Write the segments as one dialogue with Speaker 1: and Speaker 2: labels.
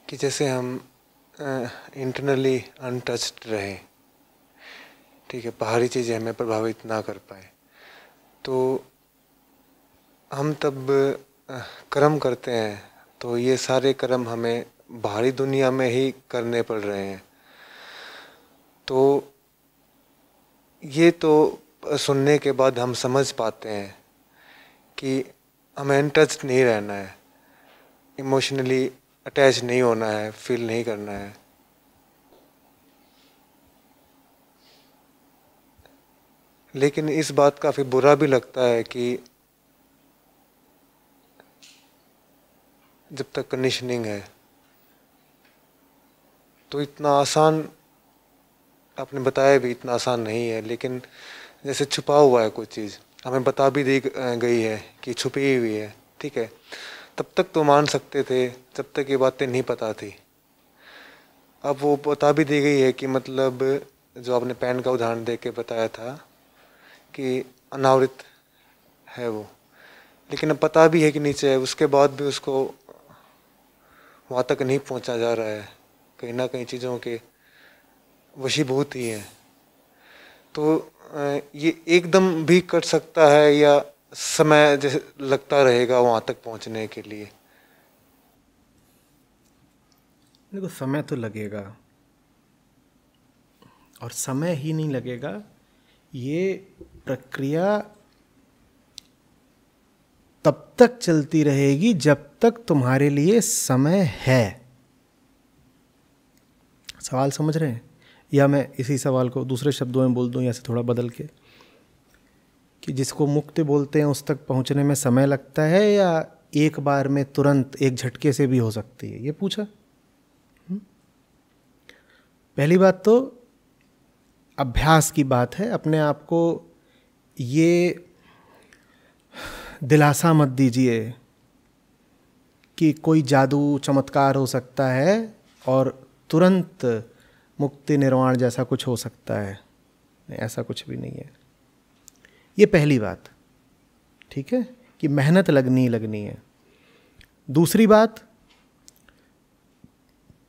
Speaker 1: कि जैसे हम इंटरनली अनटच्ड रहें, ठीक है, बाहरी चीज़ें हमें प्रभावित ना कर पाए, तो हम तब कर्म करते हैं तो ये सारे कर्म हमें बाहरी दुनिया में ही करने पड़ रहे हैं। तो ये तो सुनने के बाद हम समझ पाते हैं कि हमें अनटच्ड नहीं रहना है, इमोशनली अटैच नहीं होना है, फील नहीं करना है। लेकिन इस बात का फिर बुरा भी लगता है कि जब तक कंडीशनिंग है तो इतना आसान, आपने बताया भी इतना आसान नहीं है, लेकिन जैसे छुपा हुआ है कोई चीज़, हमें बता भी दी गई है कि छुपी हुई है, ठीक है, तब तक तो मान सकते थे जब तक ये बातें नहीं पता थी। अब वो बता भी दी गई है कि मतलब जो आपने पेन का उदाहरण दे के बताया था कि अनावृत है वो, लेकिन अब पता भी है कि नीचे है, उसके बाद भी उसको वहाँ तक नहीं पहुँचा जा रहा है, कहीं ना कहीं चीज़ों के वशीभूत ही है। तो ये एकदम भी कट सकता है या समय जैसे लगता रहेगा वहाँ तक पहुँचने के लिए?
Speaker 2: देखो, समय तो लगेगा, और समय ही नहीं लगेगा, ये प्रक्रिया तब तक चलती रहेगी जब तक तुम्हारे लिए समय है। सवाल समझ रहे हैं? या मैं इसी सवाल को दूसरे शब्दों में बोल दूं, या से थोड़ा बदल के, कि जिसको मुक्ति बोलते हैं उस तक पहुंचने में समय लगता है या एक बार में तुरंत एक झटके से भी हो सकती है, ये पूछा। पहली बात तो अभ्यास की बात है। अपने आप को ये दिलासा मत दीजिए कि कोई जादू चमत्कार हो सकता है और तुरंत मुक्ति निर्वाण जैसा कुछ हो सकता है। ऐसा कुछ भी नहीं है। ये पहली बात, ठीक है, कि मेहनत लगनी है। दूसरी बात,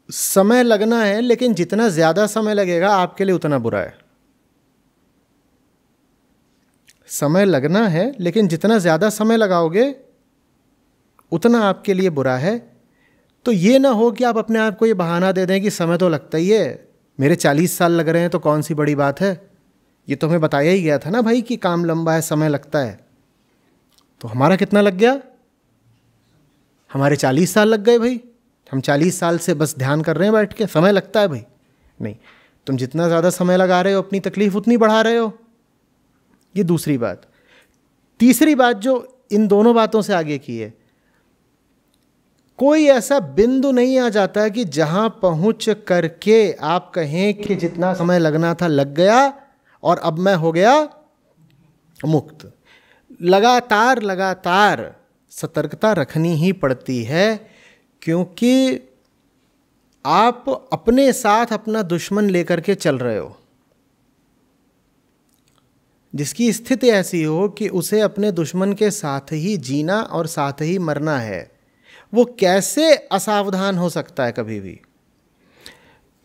Speaker 2: समय लगना है, लेकिन जितना ज़्यादा समय लगेगा आपके लिए उतना बुरा है। समय लगना है, लेकिन जितना ज़्यादा समय लगाओगे उतना आपके लिए बुरा है। तो ये ना हो कि आप अपने आप को ये बहाना दे दें कि समय तो लगता ही है, मेरे 40 साल लग रहे हैं तो कौन सी बड़ी बात है। ये तो हमें बताया ही गया था ना भाई कि काम लंबा है, समय लगता है। तो हमारा कितना लग गया? हमारे 40 साल लग गए भाई। हम 40 साल से बस ध्यान कर रहे हैं बैठ के, समय लगता है भाई। नहीं, तुम जितना ज़्यादा समय लगा रहे हो अपनी तकलीफ उतनी बढ़ा रहे हो। ये दूसरी बात। तीसरी बात जो इन दोनों बातों से आगे की है, कोई ऐसा बिंदु नहीं आ जाता कि जहां पहुंच करके आप कहें कि जितना समय लगना था लग गया और अब मैं हो गया मुक्त। लगातार सतर्कता रखनी ही पड़ती है, क्योंकि आप अपने साथ अपना दुश्मन लेकर के चल रहे हो, जिसकी स्थिति ऐसी हो कि उसे अपने दुश्मन के साथ ही जीना और साथ ही मरना है। वो कैसे असावधान हो सकता है कभी भी?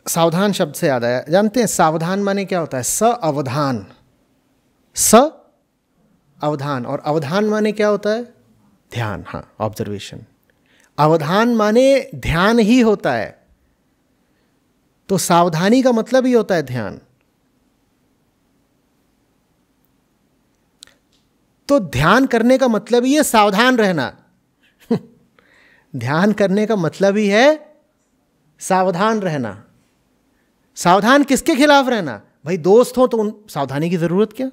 Speaker 2: सावधान शब्द से याद आया, जानते हैं सावधान माने क्या होता है? सावधान, अवधान, और अवधान माने क्या होता है? ध्यान, हाँ, ऑब्जर्वेशन। अवधान माने ध्यान ही होता है, तो सावधानी का मतलब ही होता है ध्यान। तो ध्यान करने का मतलब ही है सावधान रहना। ध्यान करने का मतलब ही है सावधान रहना। सावधान किसके खिलाफ रहना? भाई दोस्त हो तो उन सावधानी की जरूरत क्या?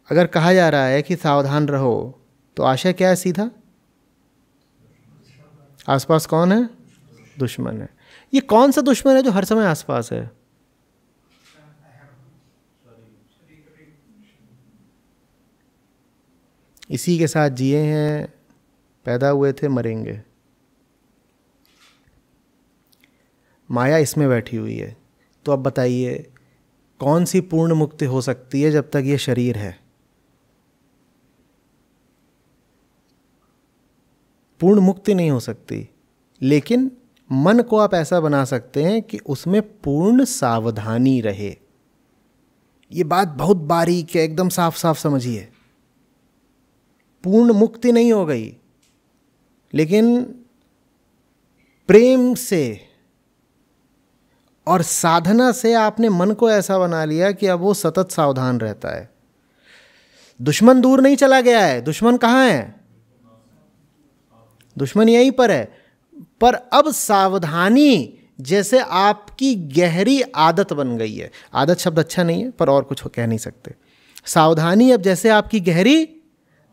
Speaker 2: अगर कहा जा रहा है कि सावधान रहो, तो आशय क्या है? सीधा आसपास कौन है? दुश्मन है। ये कौन सा दुश्मन है जो हर समय आसपास है? इसी के साथ जिए हैं, पैदा हुए थे, मरेंगे। माया इसमें बैठी हुई है। तो अब बताइए कौन सी पूर्ण मुक्ति हो सकती है जब तक ये शरीर है? पूर्ण मुक्ति नहीं हो सकती, लेकिन मन को आप ऐसा बना सकते हैं कि उसमें पूर्ण सावधानी रहे। ये बात बहुत बारीक है, एकदम साफ साफ समझिए। पूर्ण मुक्ति नहीं हो गई, लेकिन प्रेम से और साधना से आपने मन को ऐसा बना लिया कि अब वो सतत सावधान रहता है। दुश्मन दूर नहीं चला गया है, दुश्मन कहाँ है? दुश्मन यहीं पर है, पर अब सावधानी जैसे आपकी गहरी आदत बन गई है। आदत शब्द अच्छा नहीं है, पर और कुछ कह नहीं सकते। सावधानी अब जैसे आपकी गहरी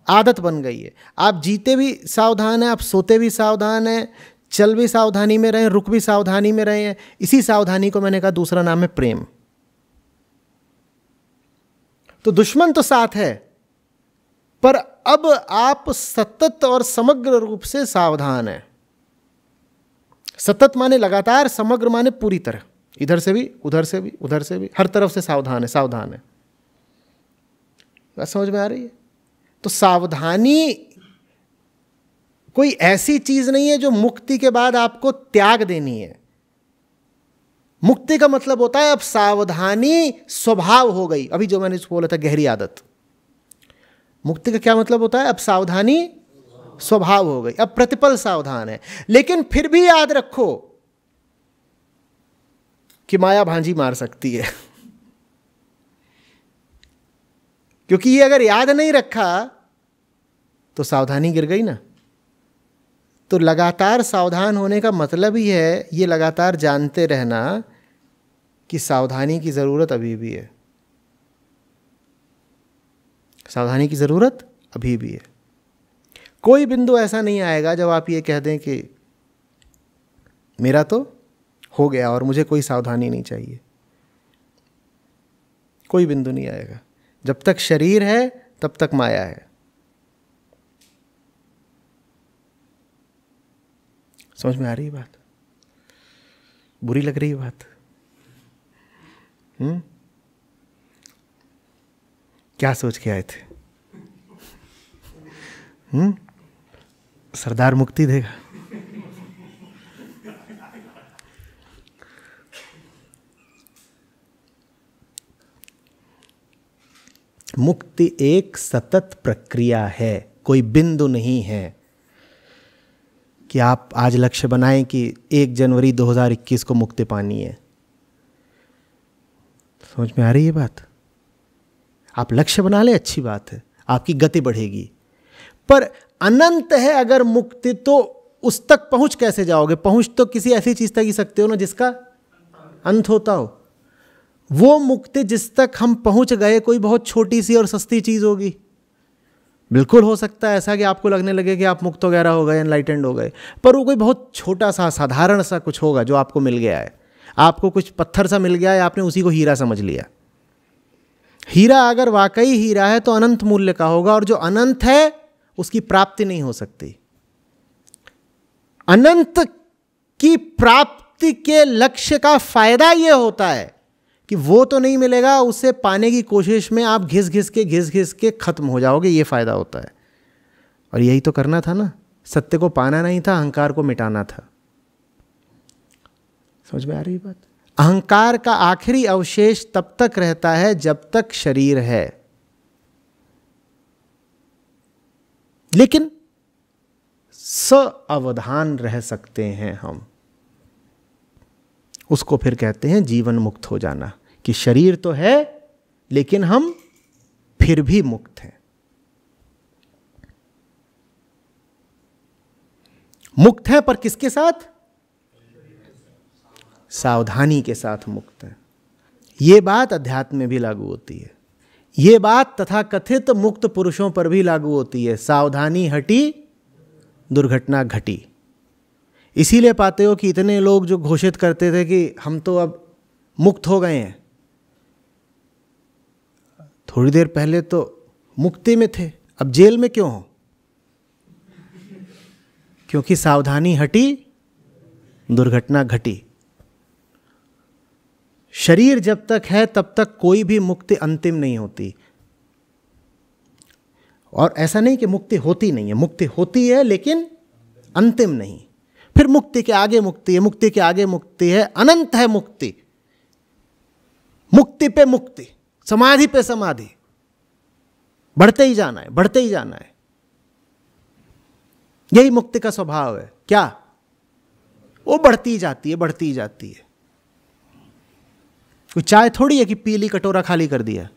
Speaker 2: आदत बन गई है। आप जीते भी सावधान हैं, आप सोते भी सावधान हैं, चल भी सावधानी में रहे, रुक भी सावधानी में रहे हैं। इसी सावधानी को मैंने कहा दूसरा नाम है प्रेम। तो दुश्मन तो साथ है, पर अब आप सतत और समग्र रूप से सावधान हैं। सतत माने लगातार, समग्र माने पूरी तरह, इधर से भी, उधर से भी, उधर से भी, हर तरफ से सावधान है, सावधान है। बात समझ में आ रही है? तो सावधानी कोई ऐसी चीज नहीं है जो मुक्ति के बाद आपको त्याग देनी है। मुक्ति का मतलब होता है अब सावधानी स्वभाव हो गई। अभी जो मैंने बोला था गहरी आदत, मुक्ति का क्या मतलब होता है? अब सावधानी स्वभाव हो गई, अब प्रतिपल सावधान है। लेकिन फिर भी याद रखो कि माया भांजी मार सकती है। क्योंकि ये अगर याद नहीं रखा तो सावधानी गिर गई ना। तो लगातार सावधान होने का मतलब ही है ये लगातार जानते रहना कि सावधानी की जरूरत अभी भी है। सावधानी की जरूरत अभी भी है। कोई बिंदु ऐसा नहीं आएगा जब आप ये कह दें कि मेरा तो हो गया और मुझे कोई सावधानी नहीं चाहिए। कोई बिंदु नहीं आएगा। जब तक शरीर है तब तक माया है। समझ में आ रही है बात? बुरी लग रही है बात? क्या सोच के आए थे? सरदार मुक्ति देगा? मुक्ति एक सतत प्रक्रिया है, कोई बिंदु नहीं है कि आप आज लक्ष्य बनाएं कि 1 जनवरी 2021 को मुक्ति पानी है। समझ में आ रही है बात? आप लक्ष्य बना ले, अच्छी बात है, आपकी गति बढ़ेगी। पर अनंत है अगर मुक्ति, तो उस तक पहुंच कैसे जाओगे? पहुंच तो किसी ऐसी चीज तक ही सकते हो ना जिसका अंत होता हो। वो मुक्ति जिस तक हम पहुंच गए कोई बहुत छोटी सी और सस्ती चीज होगी। बिल्कुल हो सकता है ऐसा कि आपको लगने लगे कि आप मुक्त वगैरह हो गए, एनलाइटेंड हो गए, पर वो कोई बहुत छोटा सा साधारण सा कुछ होगा जो आपको मिल गया है। आपको कुछ पत्थर सा मिल गया है, आपने उसी को हीरा समझ लिया। हीरा अगर वाकई हीरा है तो अनंत मूल्य का होगा, और जो अनंत है उसकी प्राप्ति नहीं हो सकती। अनंत की प्राप्ति के लक्ष्य का फायदा यह होता है कि वो तो नहीं मिलेगा, उसे पाने की कोशिश में आप घिस घिस के खत्म हो जाओगे। ये फायदा होता है। और यही तो करना था ना, सत्य को पाना नहीं था, अहंकार को मिटाना था। समझ में आ रही बात? अहंकार का आखिरी अवशेष तब तक रहता है जब तक शरीर है, लेकिन सावधान रह सकते हैं हम। उसको फिर कहते हैं जीवन मुक्त हो जाना, कि शरीर तो है लेकिन हम फिर भी मुक्त हैं। मुक्त हैं पर किसके साथ? सावधानी के साथ मुक्त हैं। ये बात अध्यात्म में भी लागू होती है। ये बात तथाकथित मुक्त पुरुषों पर भी लागू होती है। सावधानी हटी, दुर्घटना घटी। इसीलिए पाते हो कि इतने लोग जो घोषित करते थे कि हम तो अब मुक्त हो गए हैं, थोड़ी देर पहले तो मुक्ति में थे, अब जेल में क्यों हो? क्योंकि सावधानी हटी, दुर्घटना घटी। शरीर जब तक है तब तक कोई भी मुक्ति अंतिम नहीं होती। और ऐसा नहीं कि मुक्ति होती नहीं है, मुक्ति होती है लेकिन अंतिम नहीं। फिर मुक्ति के आगे मुक्ति है, मुक्ति के आगे मुक्ति है, अनंत है मुक्ति, मुक्ति पे मुक्ति, समाधि पे समाधि, बढ़ते ही जाना है, बढ़ते ही जाना है। यही मुक्ति का स्वभाव है। क्या? वो बढ़ती जाती है, बढ़ती जाती है। कोई चाय थोड़ी है कि पी ली, कटोरा खाली कर दिया।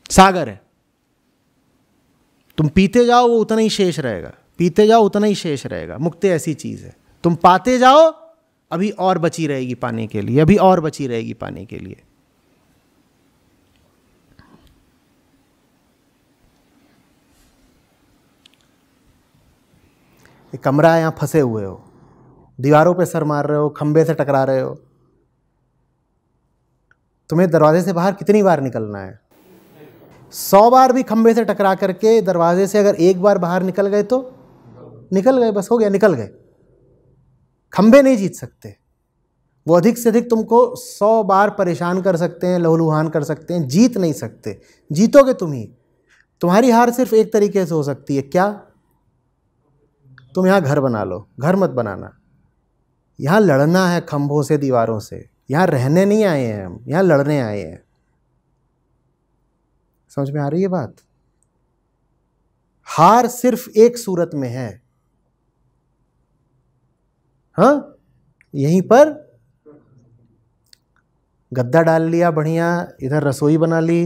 Speaker 2: सागर है, तुम पीते जाओ वो उतना ही शेष रहेगा, पीते जाओ उतना ही शेष रहेगा। मुक्ति ऐसी चीज है, तुम पाते जाओ, अभी और बची रहेगी पाने के लिए, अभी और बची रहेगी पाने के लिए। एक कमरा है, यहां फंसे हुए हो, दीवारों पे सर मार रहे हो, खंबे से टकरा रहे हो, तुम्हें दरवाजे से बाहर कितनी बार निकलना है? 100 बार भी खंबे से टकरा करके दरवाजे से अगर एक बार बाहर निकल गए तो निकल गए, बस हो गया, निकल गए। खंबे नहीं जीत सकते, वो अधिक से अधिक तुमको 100 बार परेशान कर सकते हैं, लहूलुहान कर सकते हैं, जीत नहीं सकते। जीतोगे तुम ही। तुम्हारी हार सिर्फ एक तरीके से हो सकती है। क्या? तुम यहां घर बना लो। घर मत बनाना, यहां लड़ना है खंभों से, दीवारों से। यहां रहने नहीं आए हैं हम, यहां लड़ने आए हैं। समझ में आ रही है बात? हार सिर्फ एक सूरत में है, हाँ, यहीं पर गद्दा डाल लिया बढ़िया, इधर रसोई बना ली,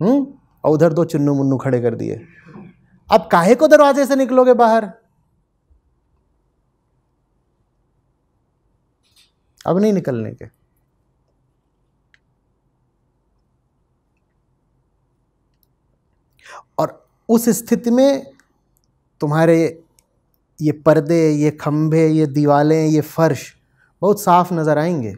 Speaker 2: और उधर 2 चुन्नू मुन्नू खड़े कर दिए। अब काहे को दरवाजे से निकलोगे बाहर? अब नहीं निकलने के। और उस स्थिति में तुम्हारे ये पर्दे, ये खंभे, ये दीवालें, ये फर्श बहुत साफ नजर आएंगे।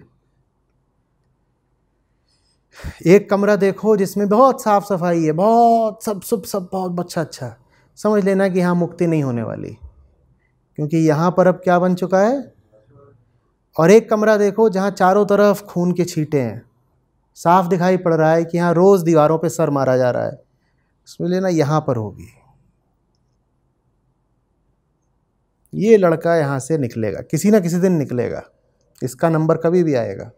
Speaker 2: एक कमरा देखो जिसमें बहुत साफ सफाई है, बहुत सब बहुत अच्छा, समझ लेना कि यहाँ मुक्ति नहीं होने वाली, क्योंकि यहाँ पर अब क्या बन चुका है। और एक कमरा देखो जहाँ चारों तरफ खून के छींटे हैं, साफ दिखाई पड़ रहा है कि यहाँ रोज दीवारों पे सर मारा जा रहा है, समझ लेना यहाँ पर होगी। ये लड़का यहाँ से निकलेगा, किसी ना किसी दिन निकलेगा, इसका नंबर कभी भी आएगा।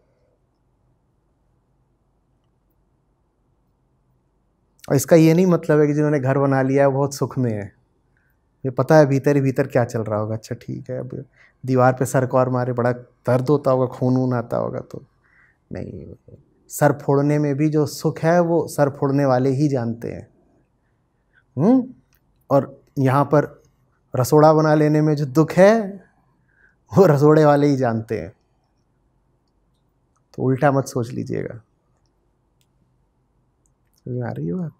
Speaker 2: और इसका ये नहीं मतलब है कि जिन्होंने घर बना लिया है बहुत सुख में है, ये पता है भीतर ही भीतर क्या चल रहा होगा। अच्छा ठीक है, अब दीवार पे सर कौर मारे, बड़ा दर्द होता होगा, खून वून आता होगा, तो नहीं, सर फोड़ने में भी जो सुख है वो सर फोड़ने वाले ही जानते हैं। और यहाँ पर रसोड़ा बना लेने में जो दुख है वो रसोड़े वाले ही जानते हैं। तो उल्टा मत सोच लीजिएगा। आ रही है बात?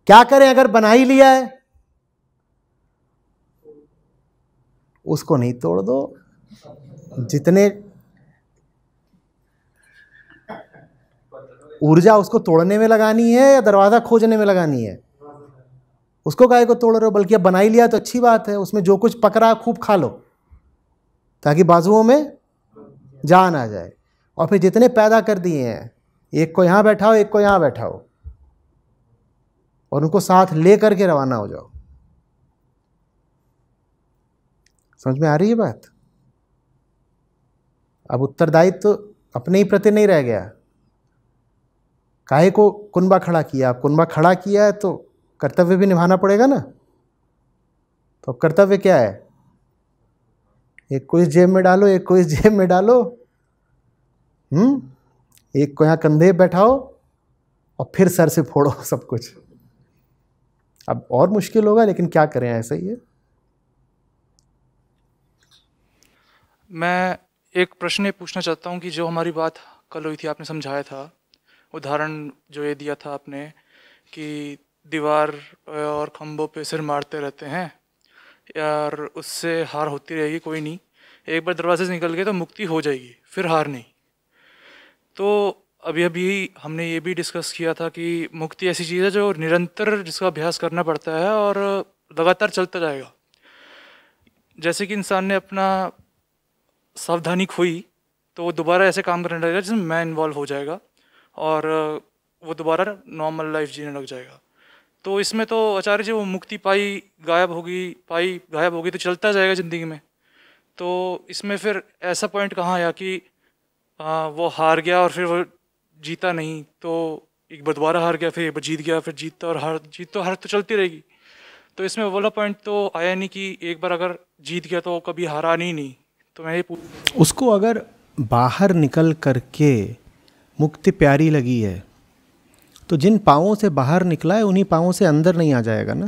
Speaker 2: क्या करें अगर बना ही लिया है? उसको नहीं तोड़ दो। जितने ऊर्जा उसको तोड़ने में लगानी है या दरवाजा खोजने में लगानी है? उसको काहे को तोड़ रहे हो? बल्कि अब बना ही लिया तो अच्छी बात है, उसमें जो कुछ पक रहा है खूब खा लो, ताकि बाजुओं में जान आ जाए। और फिर जितने पैदा कर दिए हैं, एक को यहां बैठाओ, एक को यहां बैठाओ, और उनको साथ ले करके रवाना हो जाओ। समझ में आ रही है बात? अब उत्तरदायित्व तो अपने ही प्रति नहीं रह गया। काहे को कुनबा खड़ा किया? अब कुनबा खड़ा किया है तो कर्तव्य भी निभाना पड़ेगा ना। तो अब कर्तव्य क्या है? एक को इस जेब में डालो, एक को इस जेब में डालो, एक को यहाँ कंधे बैठाओ, और फिर सर से फोड़ो सब कुछ। अब और मुश्किल होगा, लेकिन क्या करें, ऐसा ही है।
Speaker 3: मैं एक प्रश्न ये पूछना चाहता हूँ कि जो हमारी बात कल हुई थी, आपने समझाया था, उदाहरण जो ये दिया था आपने कि दीवार और खंभों पे सिर मारते रहते हैं यार, उससे हार होती रहेगी, कोई नहीं, एक बार दरवाजे से निकल गए तो मुक्ति हो जाएगी, फिर हार नहीं। तो अभी अभी हमने ये भी डिस्कस किया था कि मुक्ति ऐसी चीज़ है जो निरंतर, जिसका अभ्यास करना पड़ता है और लगातार चलता जाएगा। जैसे कि इंसान ने अपना सावधानी खोई तो वो दोबारा ऐसे काम करने लगेगा जिसमें मैं इन्वॉल्व हो जाएगा और वो दोबारा नॉर्मल लाइफ जीने लग जाएगा। तो इसमें तो आचार्य जी वो मुक्ति पाई गायब होगी तो चलता जाएगा ज़िंदगी में। तो इसमें फिर ऐसा पॉइंट कहाँ आया कि वो हार गया और फिर वो जीता नहीं, तो एक बार दोबारा हार गया, फिर जीत गया, फिर जीतता और हार तो चलती रहेगी। तो इसमें वो वाला पॉइंट तो आया नहीं कि एक बार अगर जीत गया तो कभी हारा नहीं। तो मैं ये
Speaker 2: उसको अगर बाहर निकल करके मुक्ति प्यारी लगी है तो जिन पाँवों से बाहर निकला है उन्हीं पाँवों से अंदर नहीं आ जाएगा ना।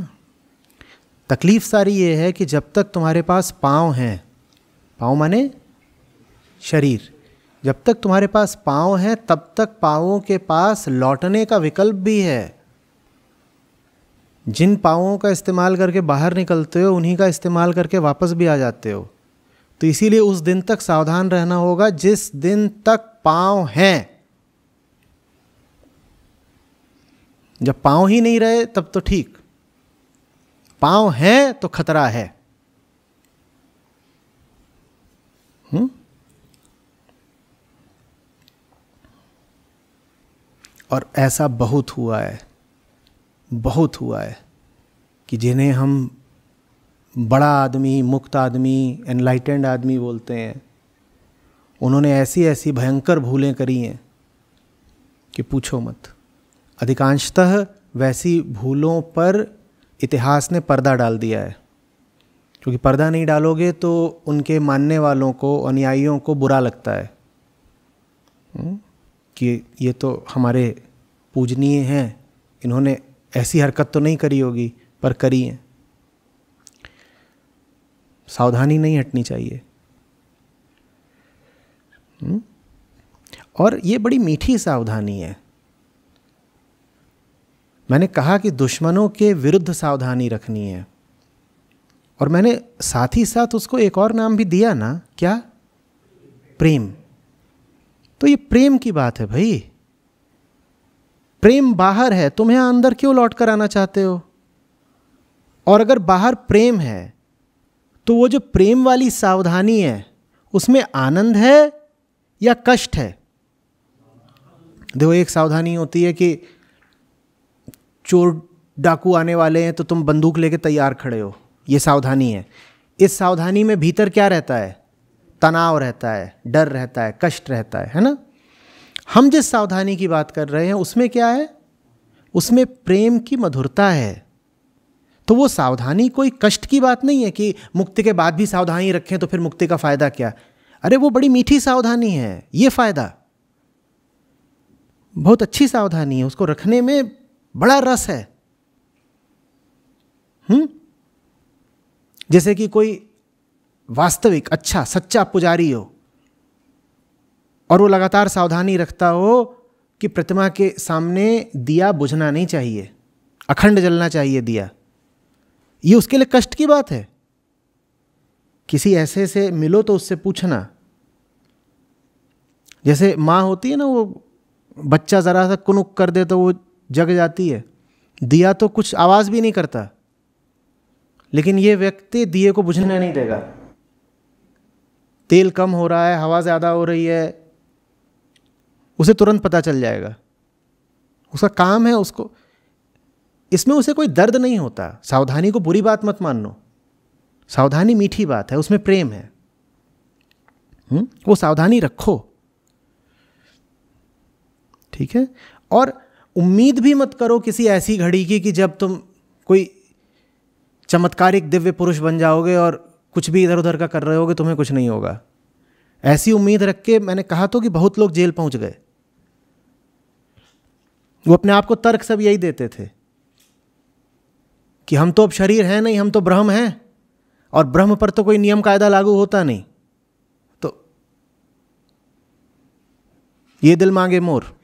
Speaker 2: तकलीफ़ सारी ये है कि जब तक तुम्हारे पास पाँव हैं, पाँव माने शरीर, जब तक तुम्हारे पास पाँव हैं तब तक पाँवों के पास लौटने का विकल्प भी है। जिन पाँवों का इस्तेमाल करके बाहर निकलते हो उन्हीं का इस्तेमाल करके वापस भी आ जाते हो। तो इसीलिए उस दिन तक सावधान रहना होगा जिस दिन तक पाँव हैं। जब पाँव ही नहीं रहे तब तो ठीक, पाँव हैं तो खतरा है। और ऐसा बहुत हुआ है कि जिन्हें हम बड़ा आदमी, मुक्त आदमी, एनलाइटेंड आदमी बोलते हैं, उन्होंने ऐसी ऐसी भयंकर भूलें करी हैं कि पूछो मत। अधिकांशतः वैसी भूलों पर इतिहास ने पर्दा डाल दिया है, क्योंकि पर्दा नहीं डालोगे तो उनके मानने वालों को, अनुयायियों को बुरा लगता है कि ये तो हमारे पूजनीय हैं, इन्होंने ऐसी हरकत तो नहीं करी होगी, पर करी है। सावधानी नहीं हटनी चाहिए। और ये बड़ी मीठी सावधानी है। मैंने कहा कि दुश्मनों के विरुद्ध सावधानी रखनी है, और मैंने साथ ही साथ उसको एक और नाम भी दिया ना, क्या? प्रेम। तो ये प्रेम की बात है भाई। प्रेम बाहर है, तुम यहां अंदर क्यों लौट कर आना चाहते हो? और अगर बाहर प्रेम है तो वो जो प्रेम वाली सावधानी है उसमें आनंद है या कष्ट है? देखो, एक सावधानी होती है कि चोर डाकू आने वाले हैं तो तुम बंदूक लेके तैयार खड़े हो, ये सावधानी है। इस सावधानी में भीतर क्या रहता है? तनाव रहता है, डर रहता है, कष्ट रहता है ना? हम जिस सावधानी की बात कर रहे हैं उसमें क्या है? उसमें प्रेम की मधुरता है। तो वो सावधानी कोई कष्ट की बात नहीं है कि मुक्ति के बाद भी सावधानी रखें तो फिर मुक्ति का फायदा क्या? अरे वो बड़ी मीठी सावधानी है, ये फायदा बहुत अच्छी सावधानी है, उसको रखने में बड़ा रस है। जैसे कि कोई वास्तविक अच्छा सच्चा पुजारी हो और वो लगातार सावधानी रखता हो कि प्रतिमा के सामने दिया बुझना नहीं चाहिए, अखंड जलना चाहिए दिया। ये उसके लिए कष्ट की बात है। किसी ऐसे से मिलो तो उससे पूछना। जैसे माँ होती है ना, वो बच्चा ज़रा सा कुनुक कर दे तो वो जग जाती है। दिया तो कुछ आवाज़ भी नहीं करता, लेकिन ये व्यक्ति दिए को बुझने नहीं देगा। तेल कम हो रहा है, हवा ज़्यादा हो रही है, उसे तुरंत पता चल जाएगा। उसका काम है उसको, इसमें उसे कोई दर्द नहीं होता। सावधानी को बुरी बात मत मानो, सावधानी मीठी बात है, उसमें प्रेम है। वो सावधानी रखो, ठीक है। और उम्मीद भी मत करो किसी ऐसी घड़ी की कि जब तुम कोई चमत्कारिक दिव्य पुरुष बन जाओगे और कुछ भी इधर उधर का कर रहे होगे तुम्हें कुछ नहीं होगा। ऐसी उम्मीद रख के मैंने कहा तो कि बहुत लोग जेल पहुंच गए। वो अपने आप को तर्क सब यही देते थे कि हम तो अब शरीर हैं नहीं, हम तो ब्रह्म हैं, और ब्रह्म पर तो कोई नियम कायदा लागू होता नहीं। तो ये दिल मांगे मोर,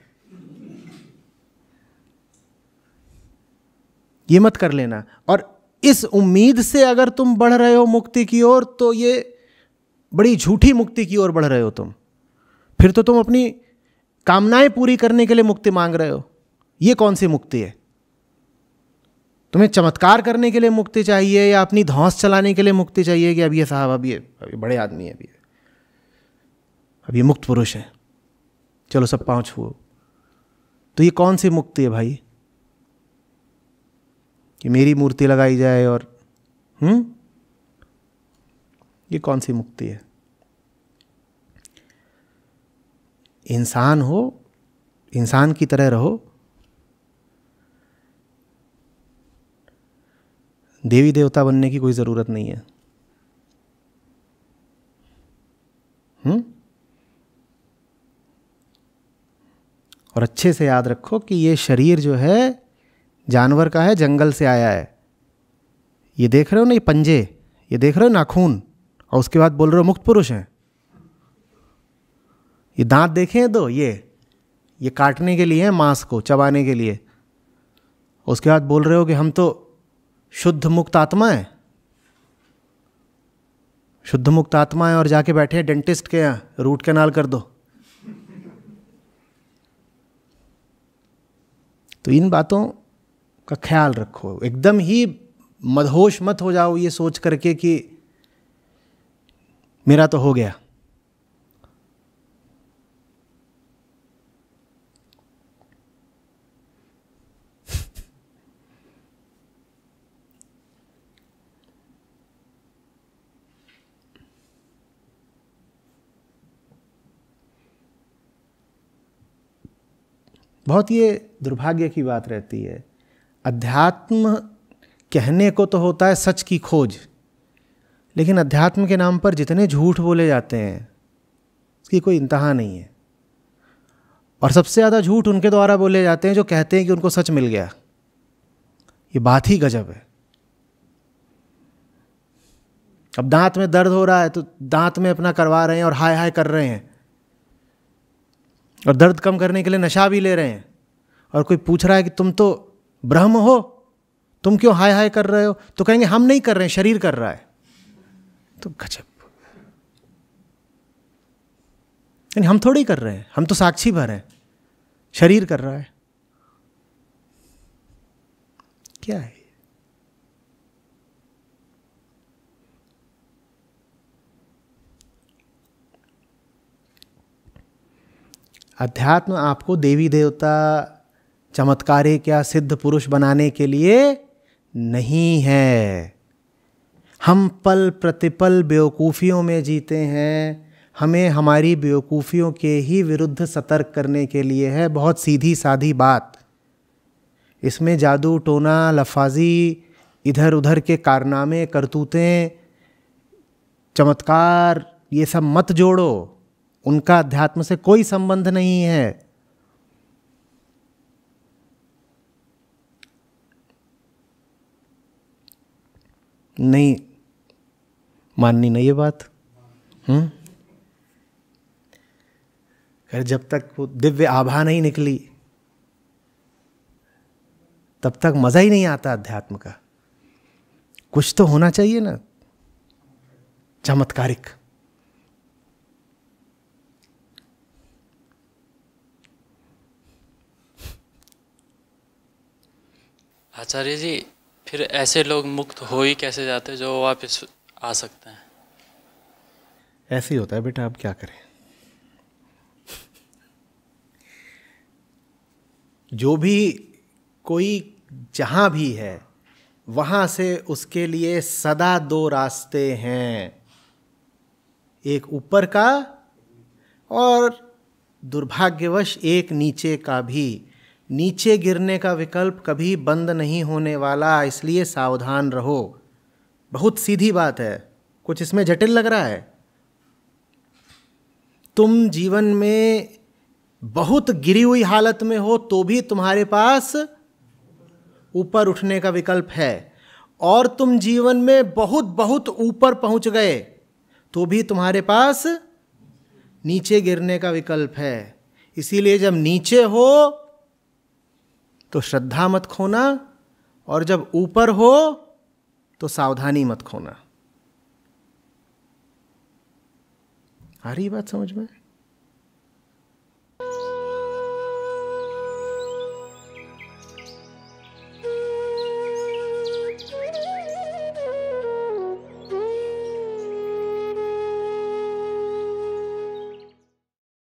Speaker 2: ये मत कर लेना। और इस उम्मीद से अगर तुम बढ़ रहे हो मुक्ति की ओर तो ये बड़ी झूठी मुक्ति की ओर बढ़ रहे हो तुम। फिर तो तुम अपनी कामनाएं पूरी करने के लिए मुक्ति मांग रहे हो। ये कौन सी मुक्ति है? तुम्हें चमत्कार करने के लिए मुक्ति चाहिए या अपनी धौंस चलाने के लिए मुक्ति चाहिए कि अब ये साहब अब ये बड़े आदमी है, अब ये मुक्त पुरुष है, चलो सब पांव छुओ। तो ये कौन सी मुक्ति है भाई? कि मेरी मूर्ति लगाई जाए और ये कौन सी मुक्ति है? इंसान हो, इंसान की तरह रहो, देवी देवता बनने की कोई ज़रूरत नहीं है। और अच्छे से याद रखो कि ये शरीर जो है जानवर का है, जंगल से आया है। ये देख रहे हो ना, ये पंजे, ये देख रहे हो नाखून, और उसके बाद बोल रहे हो मुक्त पुरुष हैं। ये दांत देखे हैं दो, ये काटने के लिए हैं, मांस को चबाने के लिए। उसके बाद बोल रहे हो कि हम तो शुद्ध मुक्त आत्मा है, शुद्ध मुक्त आत्मा है, और जाके बैठे हैं डेंटिस्ट के यहाँ, रूट कैनाल कर दो। तो इन बातों का ख्याल रखो, एकदम ही मदहोश मत हो जाओ ये सोच करके कि मेरा तो हो गया। बहुत ये दुर्भाग्य की बात रहती है। अध्यात्म कहने को तो होता है सच की खोज, लेकिन अध्यात्म के नाम पर जितने झूठ बोले जाते हैं इसकी कोई इंतहा नहीं है। और सबसे ज़्यादा झूठ उनके द्वारा बोले जाते हैं जो कहते हैं कि उनको सच मिल गया। ये बात ही गजब है। अब दांत में दर्द हो रहा है तो दांत में अपना करवा रहे हैं और हाय हाय कर रहे हैं, और दर्द कम करने के लिए नशा भी ले रहे हैं। और कोई पूछ रहा है कि तुम तो ब्रह्म हो, तुम क्यों हाय हाय कर रहे हो? तो कहेंगे हम नहीं कर रहे हैं, शरीर कर रहा है। तो गजब, यानी हम थोड़ी कर रहे हैं, हम तो साक्षी भर हैं, शरीर कर रहा है। क्या है? अध्यात्म आपको देवी देवता, चमत्कारे क्या सिद्ध पुरुष बनाने के लिए नहीं है। हम पल प्रतिपल बेवकूफ़ियों में जीते हैं, हमें हमारी बेवकूफ़ियों के ही विरुद्ध सतर्क करने के लिए है। बहुत सीधी सादी बात। इसमें जादू टोना लफाजी, इधर उधर के कारनामे करतूतें, चमत्कार, ये सब मत जोड़ो। उनका अध्यात्म से कोई संबंध नहीं है। नहीं माननी नहीं ये बात। जब तक वो दिव्य आभा नहीं निकली तब तक मजा ही नहीं आता अध्यात्म का। कुछ तो होना चाहिए ना चमत्कारिक।
Speaker 4: आचार्य जी, फिर ऐसे लोग मुक्त हो ही कैसे जाते जो वापस आ सकते हैं?
Speaker 2: ऐसे ही होता है बेटा, अब क्या करें। जो भी कोई जहाँ भी है वहाँ से उसके लिए सदा दो रास्ते हैं, एक ऊपर का और दुर्भाग्यवश एक नीचे का भी। नीचे गिरने का विकल्प कभी बंद नहीं होने वाला, इसलिए सावधान रहो। बहुत सीधी बात है, कुछ इसमें जटिल लग रहा है? तुम जीवन में बहुत गिरी हुई हालत में हो तो भी तुम्हारे पास ऊपर उठने का विकल्प है, और तुम जीवन में बहुत बहुत ऊपर पहुंच गए तो भी तुम्हारे पास नीचे गिरने का विकल्प है। इसीलिए जब नीचे हो तो श्रद्धा मत खोना, और जब ऊपर हो तो सावधानी मत खोना। आ रही बात समझ में?